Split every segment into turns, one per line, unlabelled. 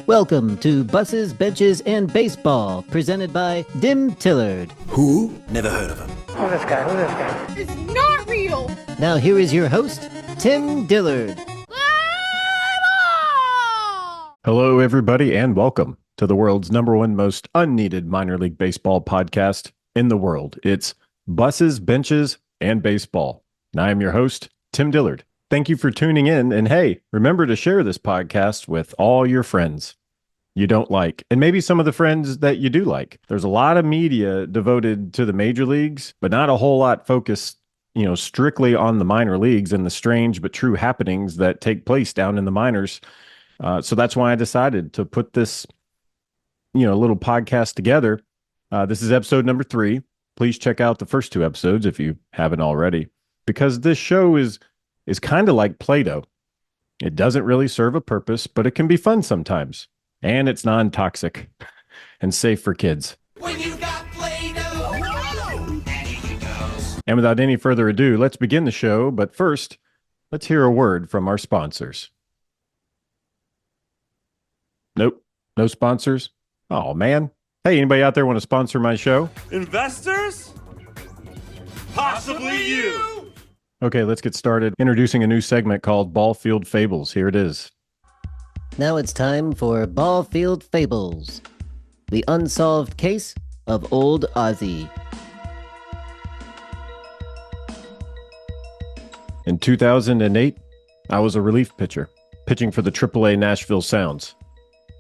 Welcome to Buses, Benches, and Baseball, presented by DimTroduction.
Who? Never heard of him.
Who's this guy?
It's not real!
Now here is your host, Tim Dillard.
Hello, everybody, and welcome to the world's #1 most unneeded minor league baseball podcast in the world. It's Buses, Benches, and Baseball. And I am your host, Tim Dillard. Thank you for tuning in. And hey, remember to share this podcast with all your friends you don't like, and maybe some of the friends that you do like. There's a lot of media devoted to the major leagues, but not a whole lot focused, strictly on the minor leagues and the strange but true happenings that take place down in the minors. So that's why I decided to put this, little podcast together. This is episode number 3. Please check out the first 2 episodes if you haven't already, because this show is kind of like Play-Doh. It doesn't really serve a purpose, but it can be fun sometimes. And it's non-toxic and safe for kids.
When you got Play-Doh,
and without any further ado, let's begin the show. But first, let's hear a word from our sponsors. Nope, no sponsors. Oh, man. Hey, anybody out there want to sponsor my show?
Investors? Possibly you!
Okay, let's get started. Introducing a new segment called BallField Fables. Here it is.
Now it's time for BallField Fables, the unsolved case of old Ozzie.
In 2008, I was a relief pitcher, pitching for the AAA Nashville Sounds.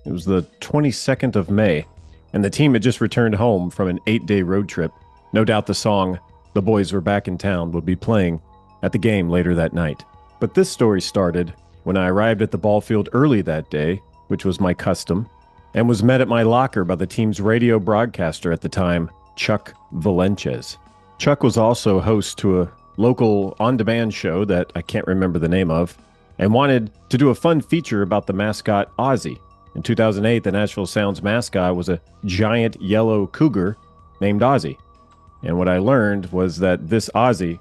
It was the 22nd of May, and the team had just returned home from an 8-day road trip. No doubt the song, "The Boys Were Back in Town," would be playing at the game later that night. But this story started when I arrived at the ball field early that day, which was my custom, and was met at my locker by the team's radio broadcaster at the time, Chuck Valenches. Chuck was also host to a local on-demand show that I can't remember the name of, and wanted to do a fun feature about the mascot Ozzie. In 2008, the Nashville Sounds mascot was a giant yellow cougar named Ozzie. And what I learned was that this Ozzie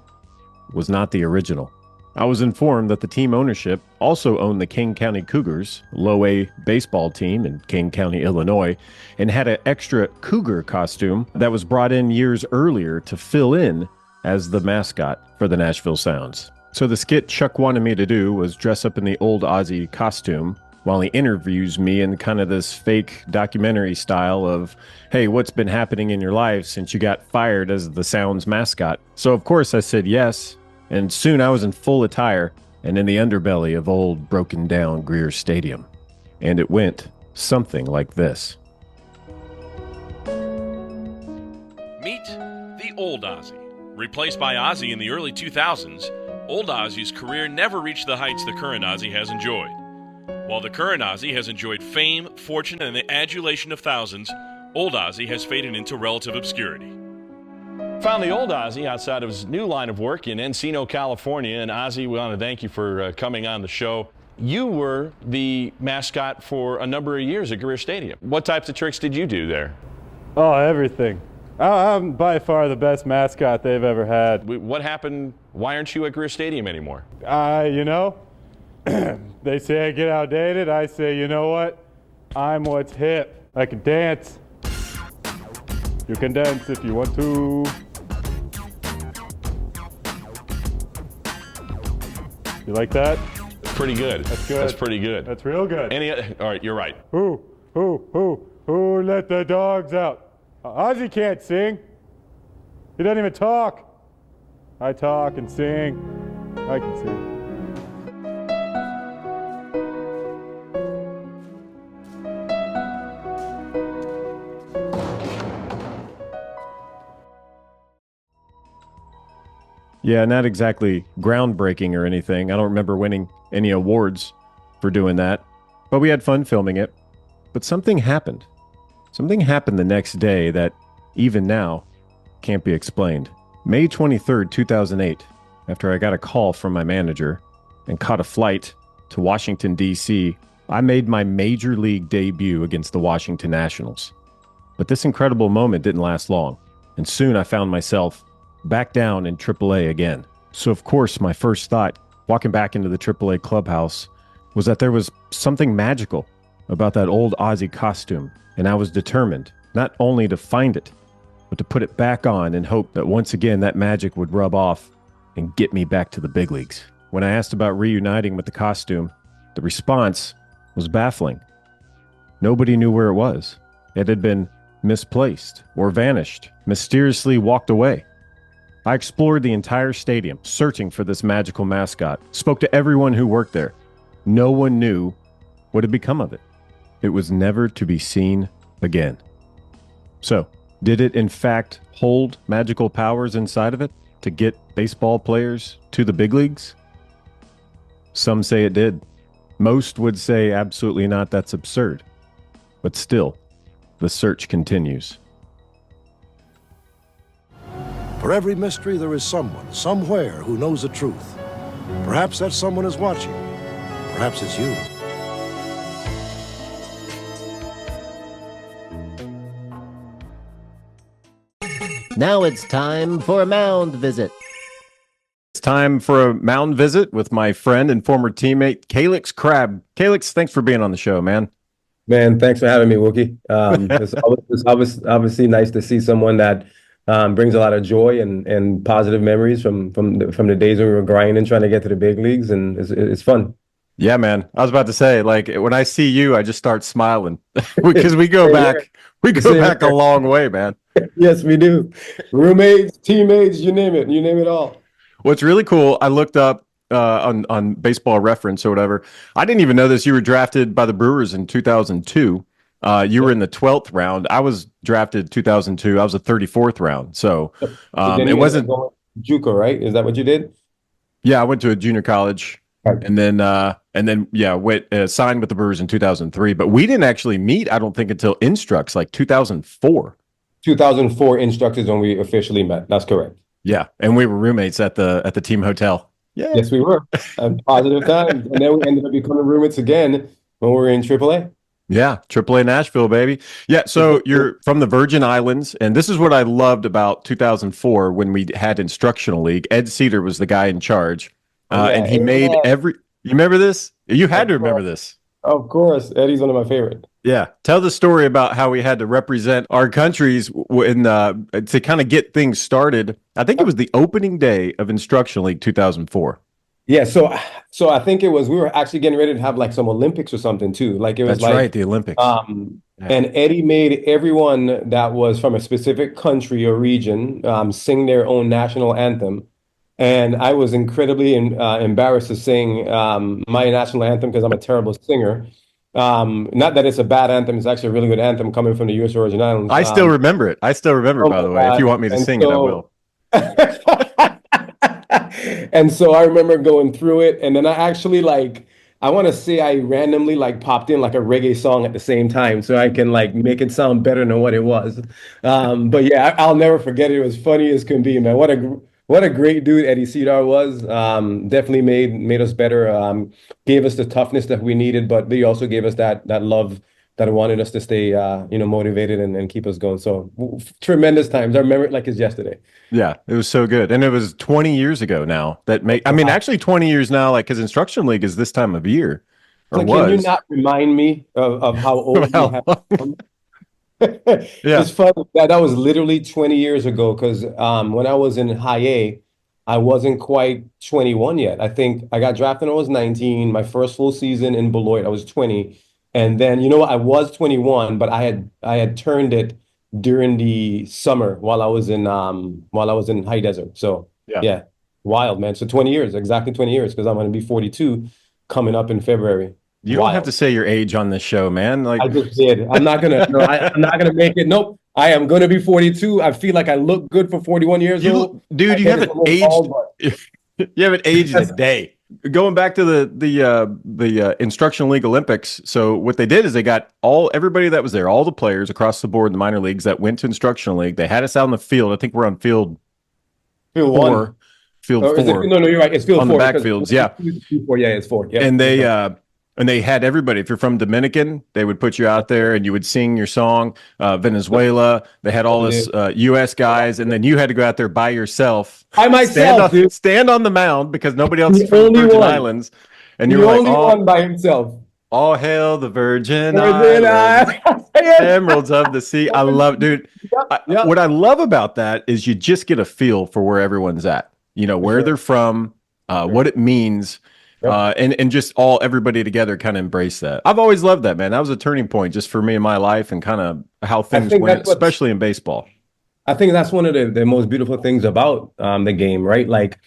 was not the original. I was informed that the team ownership also owned the King County Cougars, low-A baseball team in King County, Illinois, and had an extra cougar costume that was brought in years earlier to fill in as the mascot for the Nashville Sounds. So the skit Chuck wanted me to do was dress up in the old Ozzie costume while he interviews me in kind of this fake documentary style of, hey, what's been happening in your life since you got fired as the Sounds mascot? So of course I said yes. And soon I was in full attire and in the underbelly of old broken down Greer Stadium. And it went something like this.
Meet the old Ozzie. Replaced by Ozzie in the early 2000s, old Ozzie's career never reached the heights the current Ozzie has enjoyed. While the current Ozzie has enjoyed fame, fortune, and the adulation of thousands, old Ozzie has faded into relative obscurity. Found the old Ozzie outside of his new line of work in Encino, California. And Ozzie, we want to thank you for coming on the show. You were the mascot for a number of years at Greer Stadium. What types of tricks did you do there?
Oh, everything. I'm by far the best mascot they've ever had.
What happened? Why aren't you at Greer Stadium anymore?
They say I get outdated. I say, you know what? I'm what's hip. I can dance. You can dance if you want to. You like that?
That's pretty good.
That's good.
That's pretty good.
That's real good.
All right, you're right.
Who let the dogs out? Ozzie can't sing. He doesn't even talk. I talk and sing. I can sing.
Yeah, not exactly groundbreaking or anything. I don't remember winning any awards for doing that, but we had fun filming it. But something happened. Something happened the next day that, even now, can't be explained. May 23rd, 2008, after I got a call from my manager and caught a flight to Washington, D.C., I made my major league debut against the Washington Nationals. But this incredible moment didn't last long, and soon I found myself back down in AAA again. So of course, my first thought, walking back into the AAA clubhouse, was that there was something magical about that old Ozzie costume, and I was determined not only to find it, but to put it back on and hope that once again that magic would rub off and get me back to the big leagues. When I asked about reuniting with the costume, the response was baffling. Nobody knew where it was. It had been misplaced or vanished, mysteriously walked away. I explored the entire stadium, searching for this magical mascot, spoke to everyone who worked there. No one knew what had become of it. It was never to be seen again. So, did it in fact hold magical powers inside of it to get baseball players to the big leagues? Some say it did. Most would say absolutely not, that's absurd. But still, the search continues.
For every mystery, there is someone, somewhere, who knows the truth. Perhaps that someone is watching. Perhaps it's you.
Now it's time for a Mound visit.
It's time for a Mound visit with my friend and former teammate, Callix Crabbe. Callix, thanks for being on the show, man.
Man, thanks for having me, Wookie. It's obviously nice to see someone that brings a lot of joy and positive memories from the days when we were grinding, trying to get to the big leagues, and it's fun.
Yeah, man. I was about to say, like, when I see you, I just start smiling because we go back a long way, man.
Yes, we do. Roommates, teammates, you name it all.
What's really cool, I looked up on Baseball Reference or whatever. I didn't even know this. You were drafted by the Brewers in 2002. You were in the 12th round. I was drafted 2002. I was the 34th round. So it wasn't
JUCO, right? Is that what you did?
Yeah, I went to a junior college, right. and then went signed with the Brewers in 2003. But we didn't actually meet, I don't think, until Instructs, like 2004. 2004
Instructs is when we officially met. That's correct.
Yeah, and we were roommates at the team hotel. Yeah.
Yes, we were. Positive times. And then we ended up becoming roommates again when we were in AAA.
Yeah, AAA Nashville, baby. Yeah, so you're from the Virgin Islands, and this is what I loved about 2004 when we had Instructional League. Ed Cedar was the guy in charge, and he made every... You remember this? You had to remember this.
Of course. Eddie's one of my favorites.
Yeah. Tell the story about how we had to represent our countries to kind of get things started. I think it was the opening day of Instructional League 2004.
Yeah, so I think it was, we were actually getting ready to have like some Olympics or something too. Like it was
That's right, the Olympics.
And Eddie made everyone that was from a specific country or region sing their own national anthem. And I was incredibly embarrassed to sing my national anthem because I'm a terrible singer. Not that it's a bad anthem, it's actually a really good anthem coming from the U.S. Virgin Islands.
I still remember it. By the way. If you want me to sing it, I will.
And so I remember going through it, and then I actually I want to say I randomly popped in like a reggae song at the same time so I can make it sound better than what it was. But yeah, I'll never forget it. It was funny as can be, man. What a great dude Eddie Cedar was. Definitely made us better. Gave us the toughness that we needed, but he also gave us that love that wanted us to stay motivated and keep us going. So tremendous times. I remember it like it's yesterday.
Yeah, it was so good. And it was 20 years ago now actually 20 years now, because Instruction League is this time of year.
So can you not remind me of how old you have?
Yeah.
It's fun. That was literally 20 years ago because when I was in high A, I wasn't quite 21 yet. I think I got drafted when I was 19. My first full season in Beloit, I was 20. And then, I was 21, but I had turned it during the summer while I was in High Desert. So yeah, wild, man. So 20 years, exactly 20 years, because I'm going to be 42 coming up in February.
You don't have to say your age on this show, man.
I just did. I'm not gonna. No, I'm not gonna make it. Nope. I am gonna be 42. I feel like I look good for 41 years old.
Dude, you haven't aged. You haven't aged a day. Going back to the Instruction League Olympics. So what they did is they got everybody that was there, all the players across the board in the minor leagues that went to Instruction League. They had us out in the field. I think we're on field 4. Field 4.
No, you're right. It's field 4.
On the backfields, yeah.
4, yeah, it's 4. Yeah.
And they had everybody. If you're from Dominican, they would put you out there and you would sing your song. Venezuela, they had all this U.S. guys, and then you had to go out there by yourself.
By myself,
stand on the mound because nobody else is from the Virgin Islands. And
The
you were like,
only one by himself.
all hail the Virgin
Virgin
Islands,
Yes.
emeralds of the sea. I love, dude.
Yep.
What I love about that is you just get a feel for where everyone's at, where
sure.
they're from, what it means.
Yep.
And just everybody together kind of embrace that. I've always loved that, man. That was a turning point just for me in my life and kind of how things went, especially in baseball.
I think that's one of the most beautiful things about the game, right? Like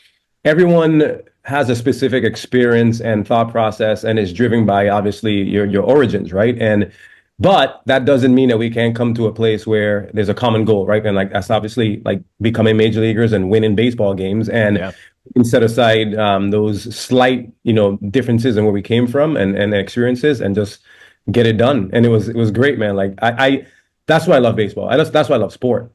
everyone has a specific experience and thought process and is driven by obviously your origins, right? But that doesn't mean that we can't come to a place where there's a common goal, right? And like that's obviously like becoming major leaguers and winning baseball games. And we can set aside those slight, differences in where we came from and experiences and just get it done. And it was great, man. Like I that's why I love baseball. That's why I love sport,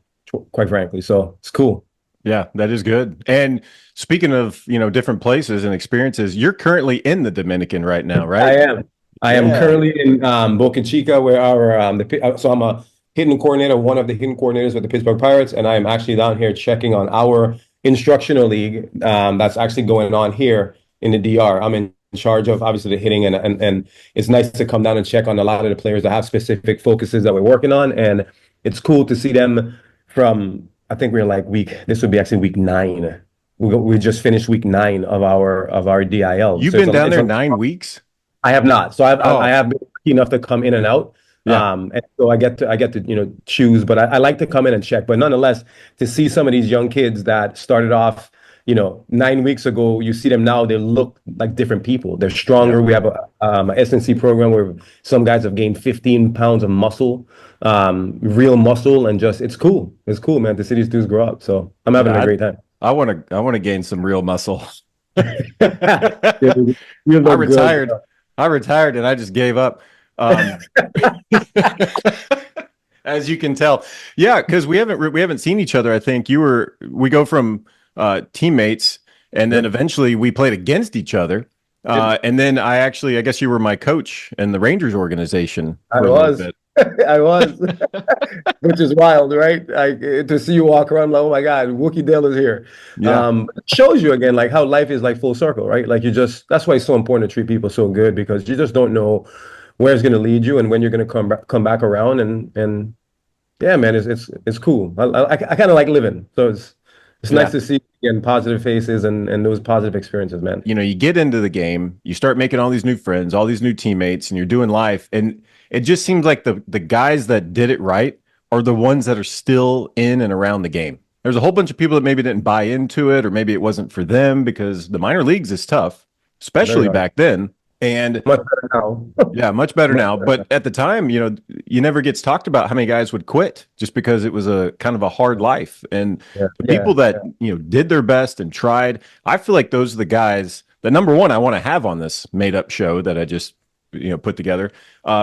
quite frankly. So it's cool.
Yeah, that is good. And speaking of, different places and experiences, you're currently in the Dominican right now, right?
I am currently in Boca Chica, where so I'm a hitting coordinator, one of the hitting coordinators with the Pittsburgh Pirates, and I am actually down here checking on our instructional league that's actually going on here in the DR. I'm in charge of obviously the hitting, and it's nice to come down and check on a lot of the players that have specific focuses that we're working on, and it's cool to see them from. I think we're like this would be actually week 9. We just finished week 9 of our DIL.
You've been down there 9 weeks?
I have not. So I have been lucky enough to come in and out. Yeah. And so I get to choose, but I like to come in and check. But nonetheless, to see some of these young kids that started off, 9 weeks ago, you see them now, they look like different people. They're stronger. We have a SNC program where some guys have gained 15 pounds of muscle, real muscle, and it's cool. It's cool, man, to see these dudes grow up. So I'm having a great time.
I want to gain some real muscle.
I
retired and I just gave up. As you can tell. Yeah, because we haven't seen each other. I think we go from teammates, and then eventually we played against each other. And then I guess you were my coach in the Rangers organization.
I was. Which is wild, right? To see you walk around like, oh my God, Wookie Dale is here. Yeah. It shows you again like how life is like full circle, right? Like that's why it's so important to treat people so good, because you just don't know where it's going to lead you and when you're going to come back around. And yeah, man, it's cool. I kind of like living, so it's nice to see again positive faces and those positive experiences, man.
You get into the game, you start making all these new friends, all these new teammates, and you're doing life, and it just seems like the guys that did it right are the ones that are still in and around the game. There's a whole bunch of people that maybe didn't buy into it, or maybe it wasn't for them, because the minor leagues is tough, especially back then. And
much better now.
Yeah, much better now. But at the time, you never gets talked about how many guys would quit just because it was a kind of a hard life. And the people that, did their best and tried, I feel like those are the guys that, number one, I want to have on this made up show that I just, put together,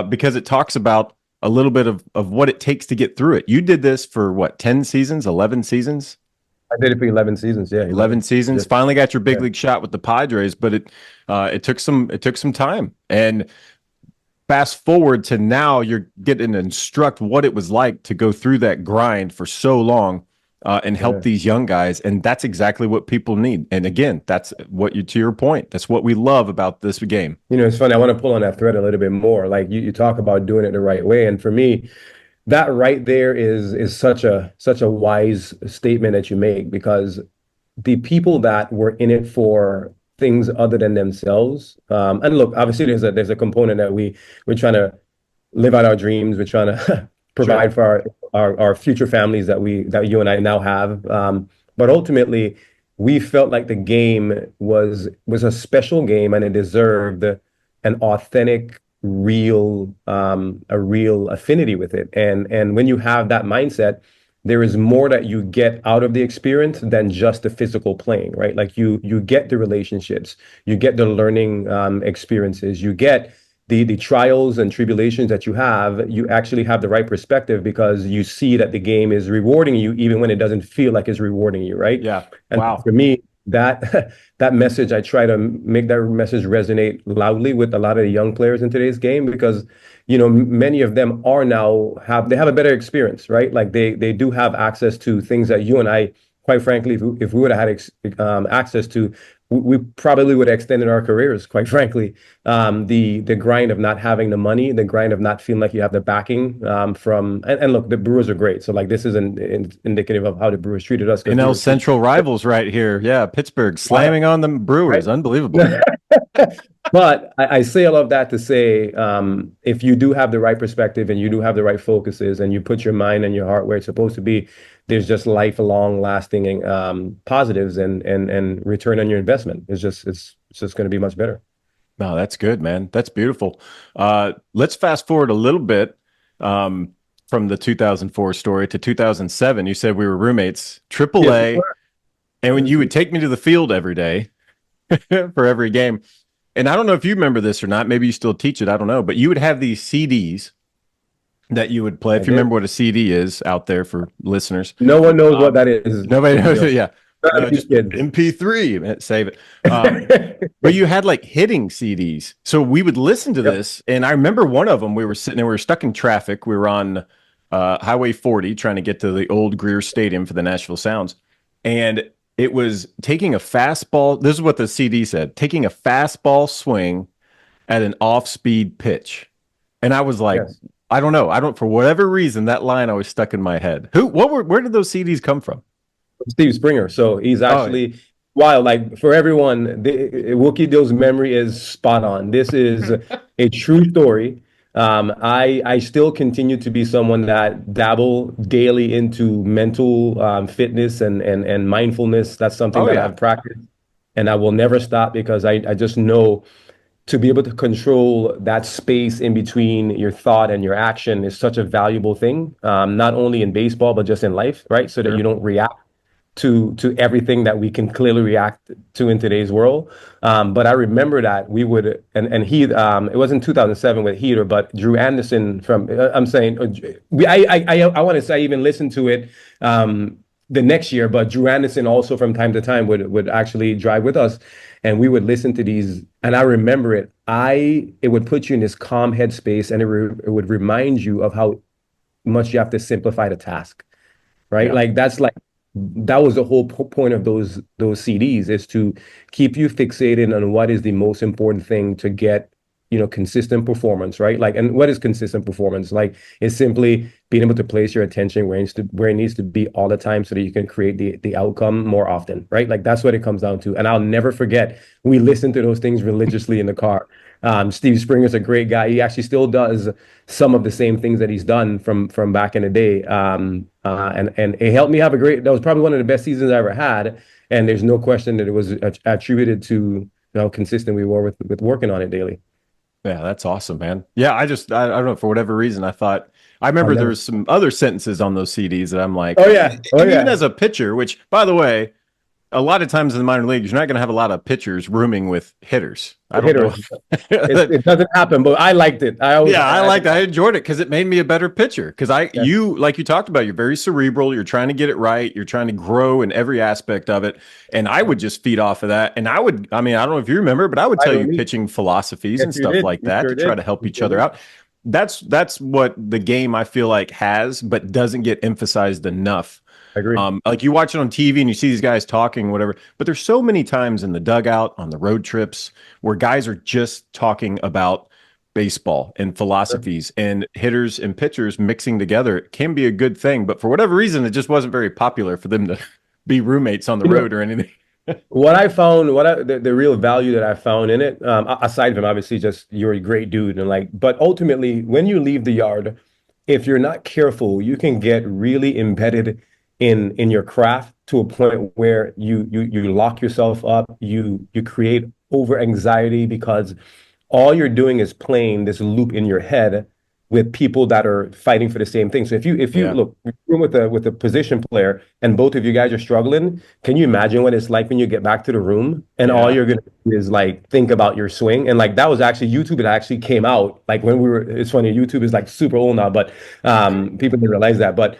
because it talks about a little bit of what it takes to get through it. You did this for what, 10 seasons, 11 seasons?
I did it for 11 seasons. Yeah.
11 seasons. Yeah. Finally got your big league shot with the Padres, but it took some time. And fast forward to now, you're getting to instruct what it was like to go through that grind for so long and help these young guys. And that's exactly what people need. And again, that's to your point, that's what we love about this game.
It's funny. I want to pull on that thread a little bit more. Like you talk about doing it the right way. And for me, that right there is such a wise statement that you make, because the people that were in it for things other than themselves, and look, obviously there's a component that we're trying to live out our dreams, we're trying to provide for our future families that you and I now have, but ultimately we felt like the game was a special game, and it deserved an authentic, a real affinity with it. And when you have that mindset, there is more that you get out of the experience than just the physical playing, right? Like you get the relationships, you get the learning experiences, you get the trials and tribulations that you actually have the right perspective, because you see that the game is rewarding you even when it doesn't feel like it's rewarding you, right?
Yeah.
And for me, that message, I try to make that message resonate loudly with a lot of the young players in today's game, because many of them have a better experience, right? Like they do have access to things that you and I, quite frankly, if we would have had access to, we probably would have extended our careers, quite frankly. The grind of not having the money, the grind of not feeling like you have the backing and look, the Brewers are great. So like this is indicative of how the Brewers treated us.
NL Central rivals right here. Yeah, Pittsburgh slamming on the Brewers. Right. Unbelievable.
But I say all of that to say, if you do have the right perspective and you do have the right focuses and you put your mind and your heart where it's supposed to be, there's just lifelong lasting positives and return on your investment. It's just going to be much better.
No, that's good, man. That's beautiful. Let's fast forward a little bit from the 2004 story to 2007. You said we were roommates, AAA, yes, and when you would take me to the field every day for every game. And I don't know if you remember this or not. Maybe you still teach it. I don't know. But you would have these CDs that you would play. If you remember what a CD is out there for listeners.
No one knows what that is.
Nobody knows it. Yeah. Just MP3, save it. But you had like hitting CDs. So we would listen to this. And I remember one of them, we were sitting there, we were stuck in traffic. We were on Highway 40 trying to get to the old Greer Stadium for the Nashville Sounds. And it was taking a fastball. This is what the CD said, taking a fastball swing at an off-speed pitch. And I was like, yes. I don't know. For whatever reason, that line always stuck in my head. Where did those CDs come from?
Steve Springer. So he's actually wild. Like for everyone, Wookie Dill's memory is spot on. This is a true story. I still continue to be someone that dabble daily into mental fitness and mindfulness. That's something that I've practiced, and I will never stop because I just know to be able to control that space in between your thought and your action is such a valuable thing, not only in baseball, but just in life, right? So that you don't react to everything that we can clearly react to in today's world. But I remember that we would, and he, it wasn't 2007 with Heater, but Drew Anderson from, I'm saying, I want to say I even listened to it the next year, but Drew Anderson also from time to time would actually drive with us and we would listen to these. And I remember it would put you in this calm headspace and it would remind you of how much you have to simplify the task, right? Like that was the whole point of those CDs, is to keep you fixated on what is the most important thing to get, consistent performance, right? Like, and what is consistent performance? Like, it's simply being able to place your attention where it needs to be all the time so that you can create the outcome more often, right? Like, that's what it comes down to. And I'll never forget, we listened to those things religiously in the car. Steve Springer's a great guy. He actually still does some of the same things that he's done from back in the day. And it helped me have that was probably one of the best seasons I ever had. And there's no question that it was attributed to how consistent we were with working on it daily.
Yeah, that's awesome, man. Yeah, I don't know, for whatever reason, I remember there was some other sentences on those CDs that I'm like, even as a pitcher, which, by the way, a lot of times in the minor leagues, you're not going to have a lot of pitchers rooming with hitters. I don't know.
It doesn't happen, but I liked it. I
enjoyed it because it made me a better pitcher. Because you, like you talked about, you're very cerebral. You're trying to get it right. You're trying to grow in every aspect of it. And I would just feed off of that. And I don't know if you remember, but I would tell you pitching philosophies and stuff like that to try to help each other out. That's what the game, I feel like, has, but doesn't get emphasized enough.
I agree.
Like you watch it on TV and you see these guys talking, whatever, but there's so many times in the dugout, on the road trips, where guys are just talking about baseball and philosophies, and hitters and pitchers mixing together. It can be a good thing, but for whatever reason, it just wasn't very popular for them to be roommates on the road or anything.
What I found, the real value that I found in it, aside from obviously just you're a great dude but ultimately when you leave the yard, if you're not careful, you can get really embedded in your craft to a point where you lock yourself up, you create over anxiety because all you're doing is playing this loop in your head with people that are fighting for the same thing. So if you look with a position player and both of you guys are struggling, can you imagine what it's like when you get back to the room and all you're gonna do is like think about your swing? And like that was actually YouTube. It actually came out like when it's funny, YouTube is like super old now, but people didn't realize that. But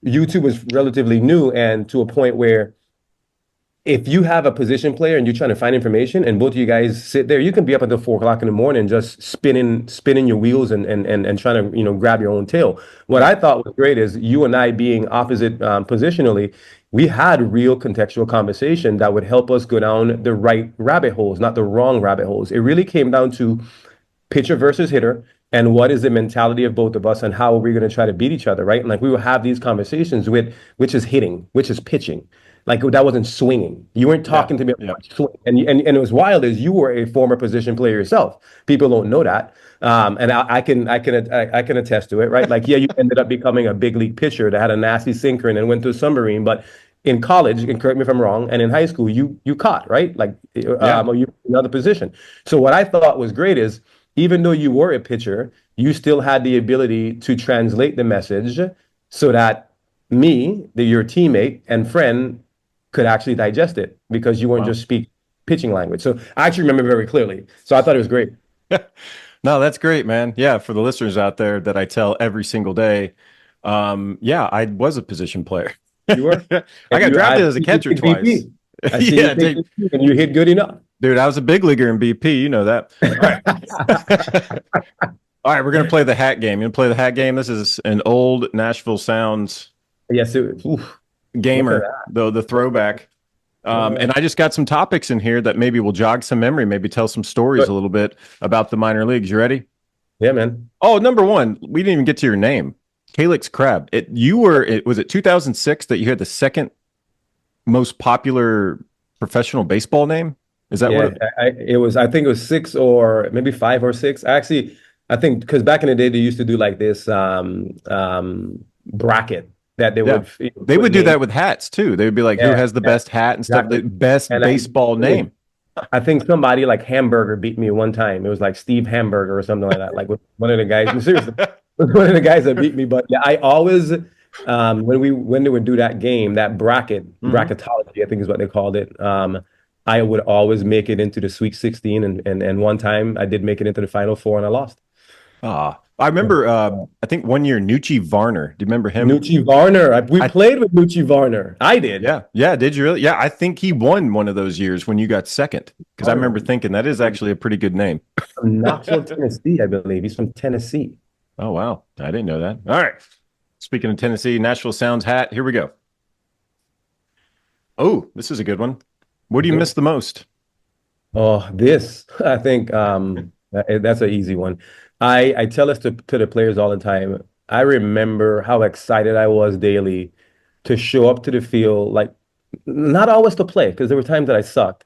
YouTube was relatively new, and to a point where if you have a position player and you're trying to find information and both of you guys sit there, you can be up until 4 o'clock in the morning just spinning your wheels and trying to, grab your own tail. What I thought was great is you and I being opposite positionally, we had real contextual conversation that would help us go down the right rabbit holes, not the wrong rabbit holes. It really came down to pitcher versus hitter, and what is the mentality of both of us, and how are we going to try to beat each other, right? And like we will have these conversations with which is hitting, which is pitching. Like that wasn't swinging. You weren't talking to me about swing. And it was wild as you were a former position player yourself. People don't know that. And I can attest to it, right? Like, yeah, you ended up becoming a big league pitcher that had a nasty sinker and then went to a submarine, but in college, and correct me if I'm wrong, and in high school, you caught, right? Like, or you another position. So what I thought was great is, even though you were a pitcher, you still had the ability to translate the message so that me, your teammate and friend, could actually digest it because you weren't just speaking pitching language. So I actually remember very clearly. So I thought it was great.
No, that's great, man. Yeah, for the listeners out there that I tell every single day, I was a position player.
You were?
I got drafted as a catcher twice.
Yeah, and you hit good enough.
Dude, I was a big leaguer in BP. You know that. All right. All right, we're going to play the hat game. You going to play the hat game? This is an old Nashville Sounds gamer, though, the throwback. And I just got some topics in here that maybe will jog some memory, maybe tell some stories a little bit about the minor leagues. You ready?
Yeah, man.
Oh, number one, we didn't even get to your name. Callix Crabbe. Was it 2006 that you had the second most popular professional baseball name? Is that what
it was? I think it was 6 or maybe 5 or 6. Actually, I think because back in the day they used to do like this bracket that they would
do that with hats too. They would be like, who has the best hat and stuff, the best baseball name.
I think somebody like Hamburger beat me one time. It was like Steve Hamburger or something like that. Like one of the guys, seriously, one of the guys that beat me. But yeah, I always when they would do that game, that bracketology, I think is what they called it. I would always make it into the Sweet 16, and one time I did make it into the Final Four and I lost.
I remember, I think one year, Nucci Varner. Do you remember him?
Nucci Varner. We played with Nucci Varner. I did.
Yeah. Did you really? Yeah, I think he won one of those years when you got second. Because I remember thinking that is actually a pretty good name.
From Knoxville, Tennessee, I believe. He's from Tennessee.
Oh, wow. I didn't know that. All right. Speaking of Tennessee, Nashville Sounds hat. Here we go. Oh, this is a good one. What do you miss the most?
Oh, this. I think that's an easy one. I tell this to the players all the time. I remember how excited I was daily to show up to the field, like not always to play, because there were times that I sucked.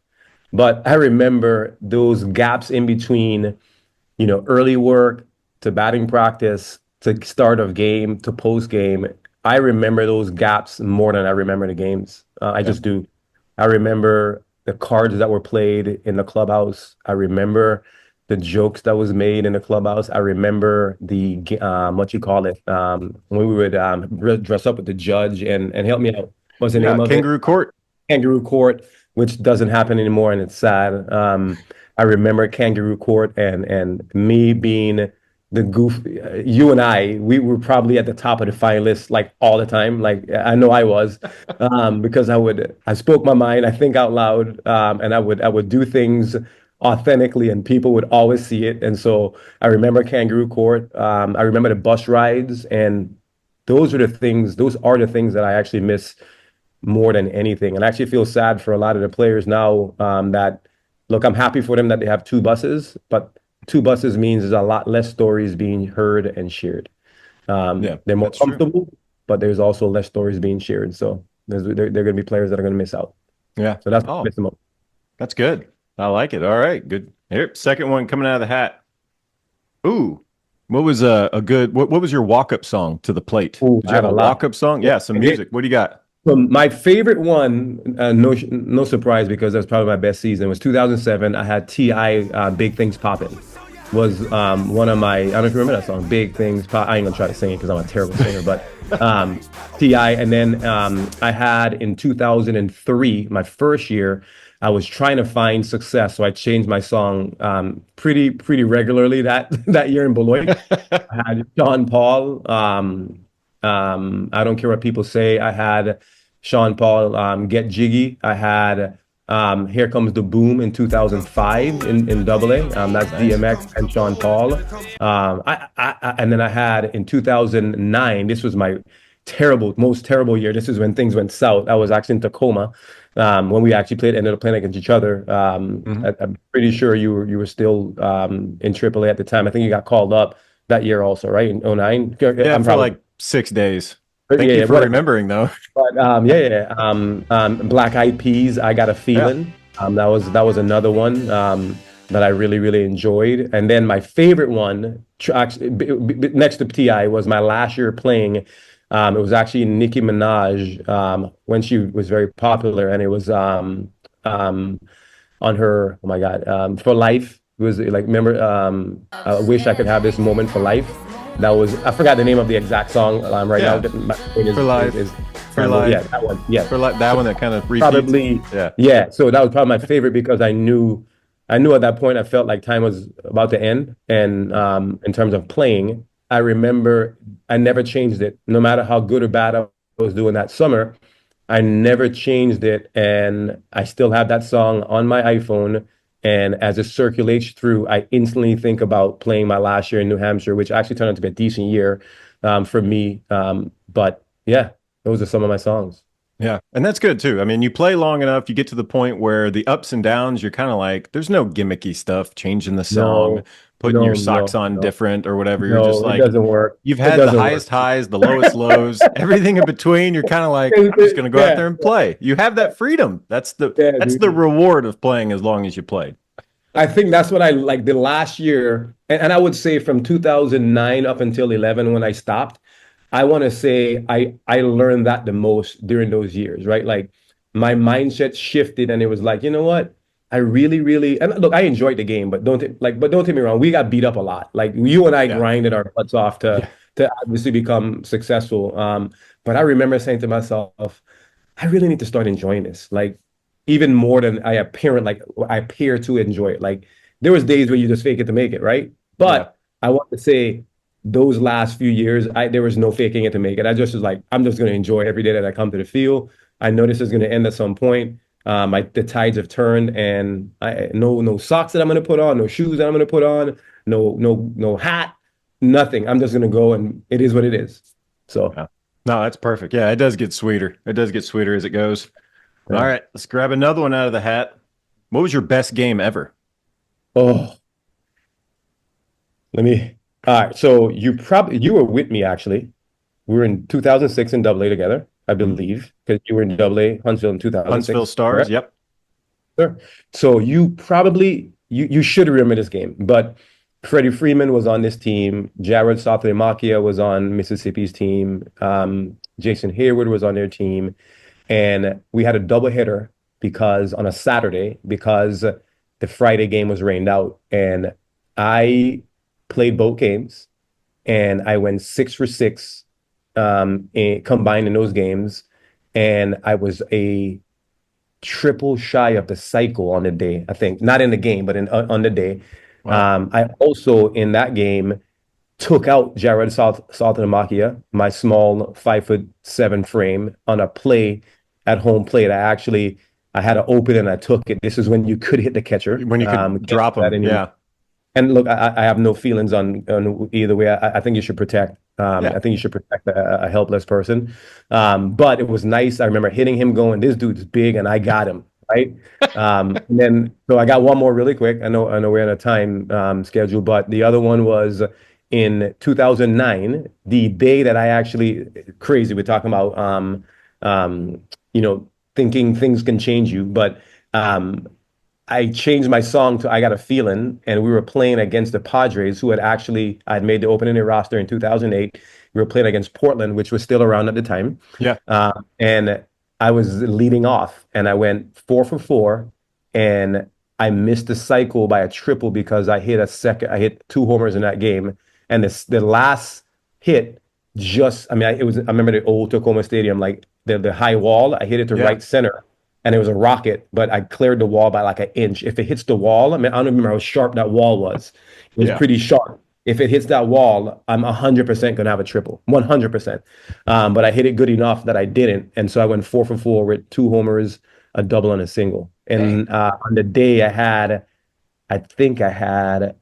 But I remember those gaps in between, early work to batting practice, to start of game, to post game. I remember those gaps more than I remember the games. I just do. I remember the cards that were played in the clubhouse. I remember the jokes that was made in the clubhouse. I remember the when we would dress up with the judge and help me out. What's the name of
Kangaroo Court?
Kangaroo Court, which doesn't happen anymore, and it's sad. I remember Kangaroo Court and me being the goof. You and we were probably at the top of the finalists like all the time. Like I know I was, because I spoke my mind, I think out loud, and I would do things authentically and people would always see it. And so I remember Kangaroo Court. I remember the bus rides, and those are the things that I actually miss more than anything. And I actually feel sad for a lot of the players now, that look, I'm happy for them that they have 2 buses, but 2 buses means there's a lot less stories being heard and shared. They're more comfortable, but there's also less stories being shared. So they're going to be players that are going to miss out.
Yeah.
So that's what I miss the most.
That's good. I like it. All right, good. Here, second one coming out of the hat. Ooh, what was what was your walk-up song to the plate?
Ooh,
Did you have a walk-up song? Yeah, some music. What do you got?
My favorite one, no surprise, because that's probably my best season, was 2007. I had T.I. Big Things Poppin'. Was one of my, I don't know if you remember that song, Big Things Pop. I ain't gonna try to sing it because I'm a terrible singer, but T.I. And then I had in 2003, my first year, I was trying to find success, so I changed my song pretty regularly that year in Beloit. I had Sean Paul. I don't care what people say. I had Sean Paul, Get Jiggy. I had Here Comes the Boom in 2005 in Double A. That's DMX and Sean Paul. And then I had in 2009, this was my most terrible year. This is when things went south. I was actually in Tacoma when we actually ended up playing against each other. I'm pretty sure you were still in AAA at the time. I think you got called up that year also, right? In 09?
Yeah,
I'm
for
probably,
like 6 days. Thank you for remembering, though.
But Black Eyed Peas, I Got a Feeling. That was another one that I really, really enjoyed. And then my favorite one, actually, next to T.I., was my last year playing. It was actually Nicki Minaj when she was very popular, and it was on her, oh my God, For Life. It was like, remember, I Wish I Could Have This Moment for Life. That was, I forgot the name of the exact song now.
For Life. For Life.
Yeah, that one. Yeah.
For Life, that one that kind of repeats.
Probably. Yeah. So that was probably my favorite because I knew at that point I felt like time was about to end. And in terms of playing, I remember I never changed it. No matter how good or bad I was doing that summer, I never changed it. And I still have that song on my iPhone. And as it circulates through, I instantly think about playing my last year in New Hampshire, which actually turned out to be a decent year for me. But yeah, those are some of my songs.
Yeah, and that's good too. I mean, you play long enough, you get to the point where the ups and downs, you're kind of like, there's no gimmicky stuff, changing the song, putting your socks on different or whatever. You're just like,
it doesn't work.
You've had the highest highs, the lowest lows, everything in between. You're kind of like, I'm just going to go out there and play. You have that freedom. That's the reward of playing as long as you play.
I think that's what I like the last year. And I would say from 2009 up until 11 when I stopped, I want to say I learned that the most during those years, right? Like my mindset shifted and it was like, you know what? I really, really, and look, I enjoyed the game, but don't take me wrong. We got beat up a lot. Like you and I grinded our butts off to obviously become successful. But I remember saying to myself, I really need to start enjoying this. Like even more than I appear to enjoy it. Like there was days where you just fake it to make it, right? But I want to say those last few years, there was no faking it to make it. I just was like, I'm just going to enjoy every day that I come to the field. I know this is going to end at some point. The tides have turned, and no socks that I'm going to put on, no shoes that I'm going to put on, no hat, nothing. I'm just going to go, and it is what it is. So,
no, that's perfect. Yeah, it does get sweeter. It does get sweeter as it goes. Yeah. All right, let's grab another one out of the hat. What was your best game ever?
Oh, all right. So you were with me actually. We were in 2006 in Double A together, I believe, because you were in Double A Huntsville in 2006.
Huntsville Stars, correct? Yep.
Sure. So you should remember this game, but Freddie Freeman was on this team. Jared Southley-Makia was on Mississippi's team. Jason Hayward was on their team. And we had a doubleheader on a Saturday because the Friday game was rained out. And I played both games and I went 6 for 6 combined in those games. And I was a triple shy of the cycle on the day, I think. Not in the game, but on the day. Wow. I also, in that game, took out Jared Southley-Makia, my small 5'7" frame, on a play at home plate. I had an open and I took it. This is when you could hit the catcher.
When you could drop him, yeah.
And look, I have no feelings on either way. I think you should protect. I think you should protect a helpless person. But it was nice. I remember hitting him going, this dude's big and I got him, right? And then, so I got one more really quick. I know we're on a time schedule, but the other one was in 2009, the day that I actually, crazy, we're talking about, thinking things can change you. But I changed my song to I Got a Feeling, and we were playing against the Padres, who I'd made the opening day roster in 2008. We were playing against Portland, which was still around at the time.
Yeah.
And I was leading off, and I went 4 for 4, and I missed the cycle by a triple because I hit 2 homers in that game. And the last hit I remember the old Tacoma Stadium, like the high wall, I hit it to right center, and it was a rocket, but I cleared the wall by like an inch. If it hits the wall, I don't remember how sharp that wall was. It was pretty sharp. if it hits that wall, I'm 100% gonna have a triple, 100%. But I hit it good enough that I didn't, and so I went 4 for 4 with 2 homers, a double, and a single. And on the day, I think I had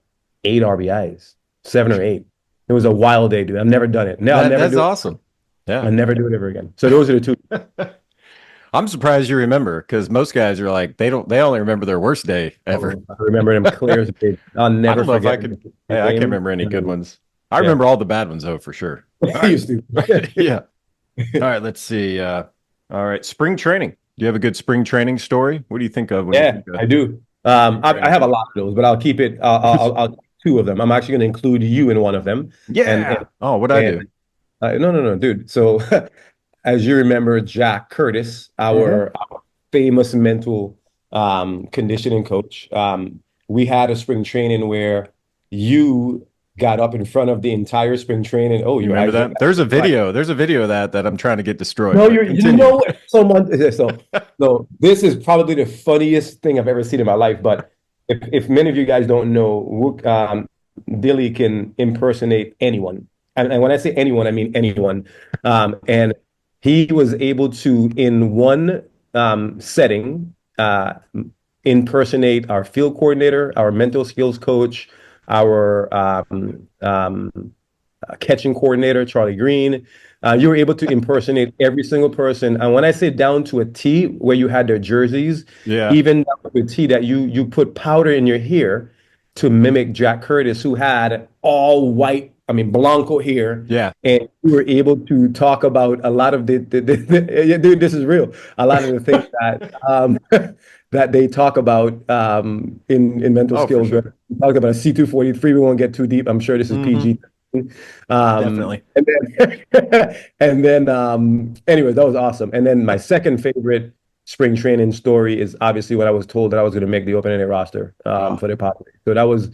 8 RBIs, 7 or 8. It was a wild day, dude. I've never done it. No, I'll never
That's
do it.
awesome. Yeah.
I'll never do it ever again. So those are the two.
I'm surprised you remember because most guys are like they only remember their worst day ever.
I remember them clear as a day. I'll
I
never
don't know if
forget.
I could. Yeah, I can't remember any good ones. I
Yeah.
remember all the bad ones though for sure.
I used to.
Yeah. All right. Let's see. All right. Spring training. Do you have a good spring training story? What do you think of? When you
Yeah,
think of
I do. I have a lot of those, but I'll keep it. I'll 2 of them. I'm actually going to include you in one of them.
Yeah. Oh, what I do?
No, dude. So, as you remember, Jack Curtis, our famous mental conditioning coach, we had a spring training where you got up in front of the entire spring training. Oh,
You remember that? There's a video. There's a video of that I'm trying to get destroyed.
No,
But
you
continue.
know what? So this is probably the funniest thing I've ever seen in my life. But if many of you guys don't know, Dilly can impersonate anyone. And when I say anyone, I mean anyone. And he was able to, in one setting, impersonate our field coordinator, our mental skills coach, our catching coordinator, Charlie Green. You were able to impersonate every single person. And when I say down to a T, where you had their jerseys,
Yeah.
even down to a T, that you put powder in your hair to mimic Jack Curtis, who had all white, I mean, Blanco hair.
Yeah.
And we were able to talk about a lot of dude, this is real. A lot of the things that that they talk about in mental
Oh, for
skills.
sure.
We talked about a C243. We won't get too deep. I'm sure this is PG.
Definitely.
And then anyway, that was awesome. And then my second favorite spring training story is obviously when I was told that I was going to make the opening day roster for the Padres. So that was,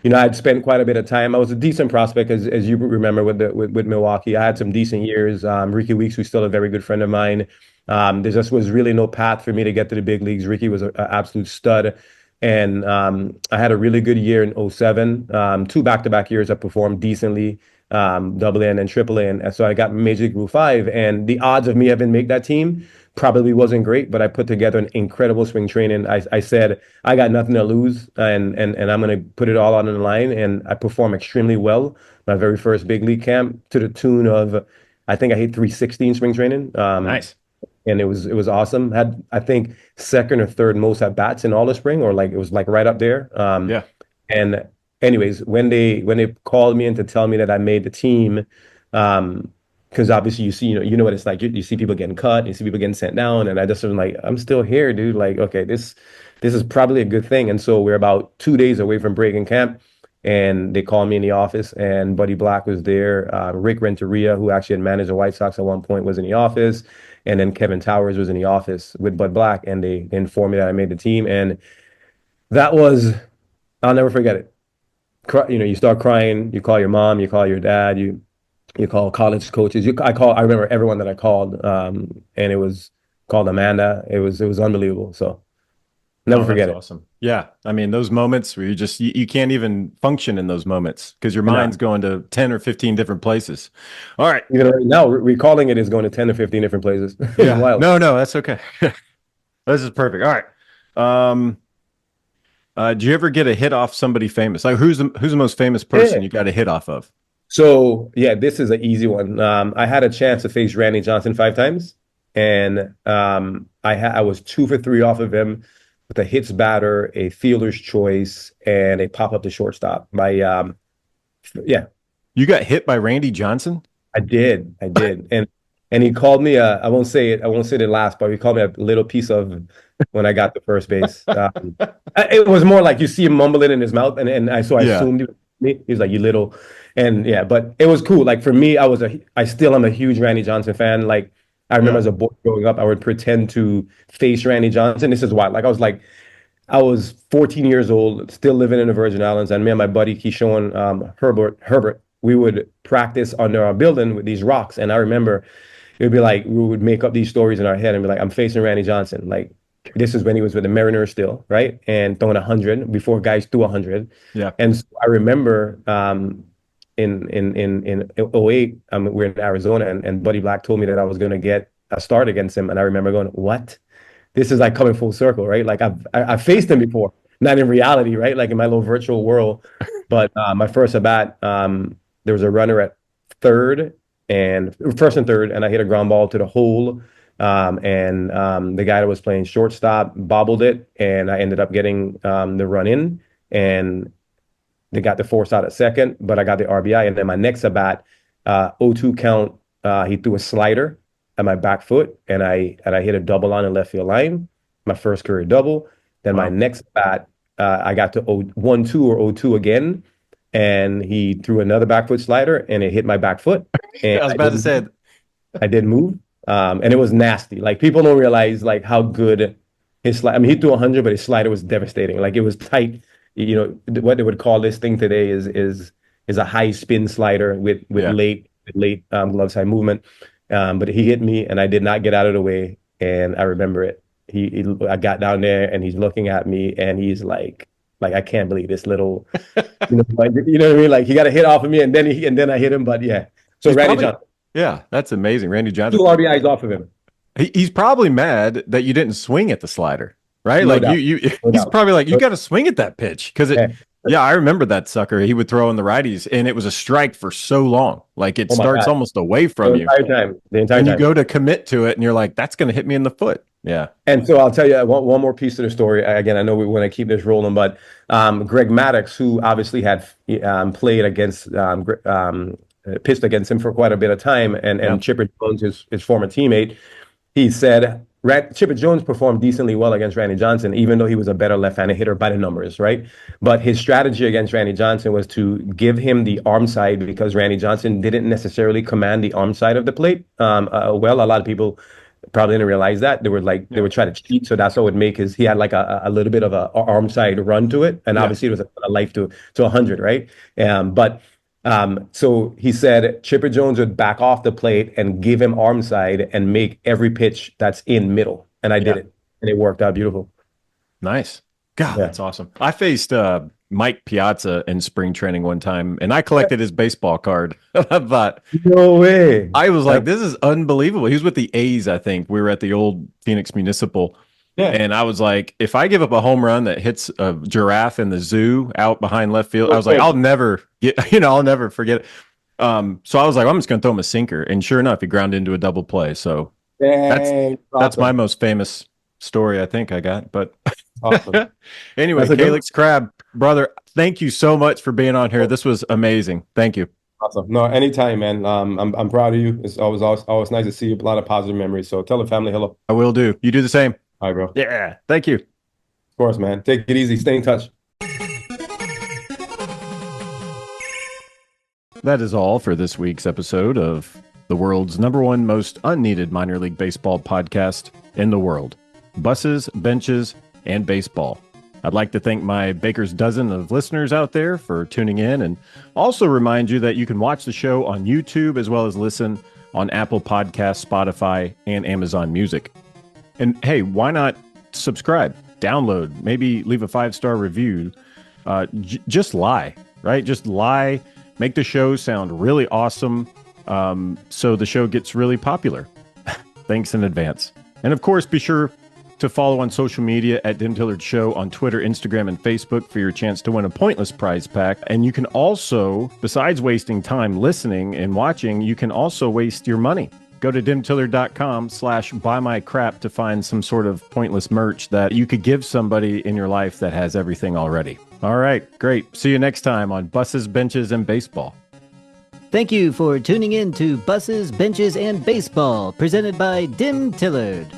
I'd spent quite a bit of time. I was a decent prospect, as you remember, with Milwaukee. I had some decent years. Ricky Weeks, who's still a very good friend of mine. There just was really no path for me to get to the big leagues. Ricky was an absolute stud. And I had a really good year in 07. 2 back-to-back years I performed decently, AA and then AAA. And so I got Major League Group 5. And the odds of me having make that team probably wasn't great, but I put together an incredible spring training. I said, I got nothing to lose, and I'm going to put it all on the line. And I performed extremely well my very first big league camp to the tune of, I think I hit 316 spring training.
Nice.
And it was awesome. Had, I think, second or third most at bats in all the spring, or it was right up there.
Yeah.
And anyways, when they called me in to tell me that I made the team, because obviously you see, you know what it's like. You see people getting cut, you see people getting sent down, and I just was like, I'm still here, dude. Like, okay, this is probably a good thing. And so we're about 2 days away from breaking camp, and they called me in the office, and Buddy Black was there. Rick Renteria, who actually had managed the White Sox at one point, was in the office. And then Kevin Towers was in the office with Bud Black, and they informed me that I made the team. And that was, I'll never forget it. You start crying, you call your mom, you call your dad, you call college coaches. I remember everyone that I called, and it was called Amanda. It was unbelievable. So never forget it.
Awesome. Yeah. I mean, those moments where you can't even function in those moments because your mind's going to 10 or 15 different places. All right.
Even right now, recalling it is going to 10 or 15 different places.
Yeah.
Wild.
No, that's okay. This is perfect. All right. Do you ever get a hit off somebody famous? Like who's the most famous person you got a hit off of?
So yeah, this is an easy one. I had a chance to face Randy Johnson 5 times, and I was 2 for 3 off of him with a hits batter, a fielder's choice, and a pop up to shortstop. Yeah.
You got hit by Randy Johnson?
I did. And he called me I won't say the last, but he called me a little piece of when I got to first base. It was more like you see him mumbling in his mouth, and I assumed he was me. He was like, you little, and yeah, but it was cool. Like for me, I still am a huge Randy Johnson fan. Like I remember as a boy growing up, I would pretend to face Randy Johnson. This is why. I was 14 years old, still living in the Virgin Islands, and me and my buddy Keyshawn Herbert, we would practice under our building with these rocks. And I remember it would be like we would make up these stories in our head and be like, I'm facing Randy Johnson. Like this is when he was with the Mariners still, right? And throwing 100 before guys threw 100.
Yeah.
And so I remember in '08, we're in Arizona, and Buddy Black told me that I was going to get a start against him, and I remember going, "What? This is like coming full circle, right? Like I've faced him before, not in reality, right? Like in my little virtual world, but my first at bat, there was a runner at first and third, and I hit a ground ball to the hole." The guy that was playing shortstop bobbled it, and I ended up getting the run in, and they got the force out at second, but I got the RBI. And then my next at bat, 0-2 count, he threw a slider at my back foot, and I hit a double on the left field line, my first career double. Then my next bat, I got to 1-2 or 0-2 again, and he threw another back foot slider, and it hit my back foot. And
I was about to say,
I didn't move. And it was nasty. Like people don't realize like how good his slide. I mean, he threw 100, but his slider was devastating. Like it was tight. You know what they would call this thing today is a high spin slider with late glove side movement. But he hit me, and I did not get out of the way. And I remember it. I got down there, and he's looking at me, and he's like I can't believe this little, you know what I mean? Like he got a hit off of me, and then I hit him. But yeah, so
he's
Randy Johnson.
Yeah, that's amazing. Randy Johnson.
2 RBIs off of him.
He's probably mad that you didn't swing at the slider, right?
No
like
doubt.
he's
doubt.
probably like, you got to swing at that pitch because I remember that sucker. He would throw in the righties, and it was a strike for so long. Like it starts almost away from you.
The entire time.
You go to commit to it, and you're like, that's going to hit me in the foot. Yeah.
And so I'll tell you one more piece of the story. Again, I know we want to keep this rolling, but Greg Maddox, who obviously had played against pitched against him for quite a bit of time, and Chipper Jones, his former teammate, he said Chipper Jones performed decently well against Randy Johnson, even though he was a better left-handed hitter by the numbers, right? But his strategy against Randy Johnson was to give him the arm side because Randy Johnson didn't necessarily command the arm side of the plate. A lot of people probably didn't realize that. They were trying to cheat, so that's what would make he had like a little bit of a arm side run to it, and obviously it was a life to 100, right? So he said Chipper Jones would back off the plate and give him arm side and make every pitch that's in middle. And I did it, and it worked out beautiful.
Nice. God, that's awesome. I faced Mike Piazza in spring training one time, and I collected his baseball card. I thought,
no way.
I was like, this is unbelievable. He was with the A's, I think. We were at the old Phoenix Municipal. Yeah. And I was like, if I give up a home run that hits a giraffe in the zoo out behind left field, I was like, I'll never forget it. So I was like, I'm just going to throw him a sinker. And sure enough, he ground into a double play. So that's my most famous story I think I got. But
awesome.
Anyway, Callix Crabbe, brother, thank you so much for being on here. This was amazing. Thank you.
Awesome. No, anytime, man. I'm proud of you. It's always nice to see you. A lot of positive memories. So tell the family hello.
I will do. You do the same.
All right, bro.
Yeah. Thank you.
Of course, man. Take it easy. Stay in touch.
That is all for this week's episode of the world's #1 most unneeded minor league baseball podcast in the world, Buses, Benches, and Baseball. I'd like to thank my baker's dozen of listeners out there for tuning in, and also remind you that you can watch the show on YouTube as well as listen on Apple Podcasts, Spotify, and Amazon Music. And hey, why not subscribe, download, maybe leave a 5-star review. Just lie, right? Just lie. Make the show sound really awesome, so the show gets really popular. Thanks in advance. And of course, be sure to follow on social media at Dim Tillard Show on Twitter, Instagram, and Facebook for your chance to win a pointless prize pack. And you can also, besides wasting time listening and watching, you can also waste your money. Go to dimtillard.com/buymycrap to find some sort of pointless merch that you could give somebody in your life that has everything already. All right, great. See you next time on Buses, Benches, and Baseball.
Thank you for tuning in to Buses, Benches, and Baseball, presented by Dim Tillard.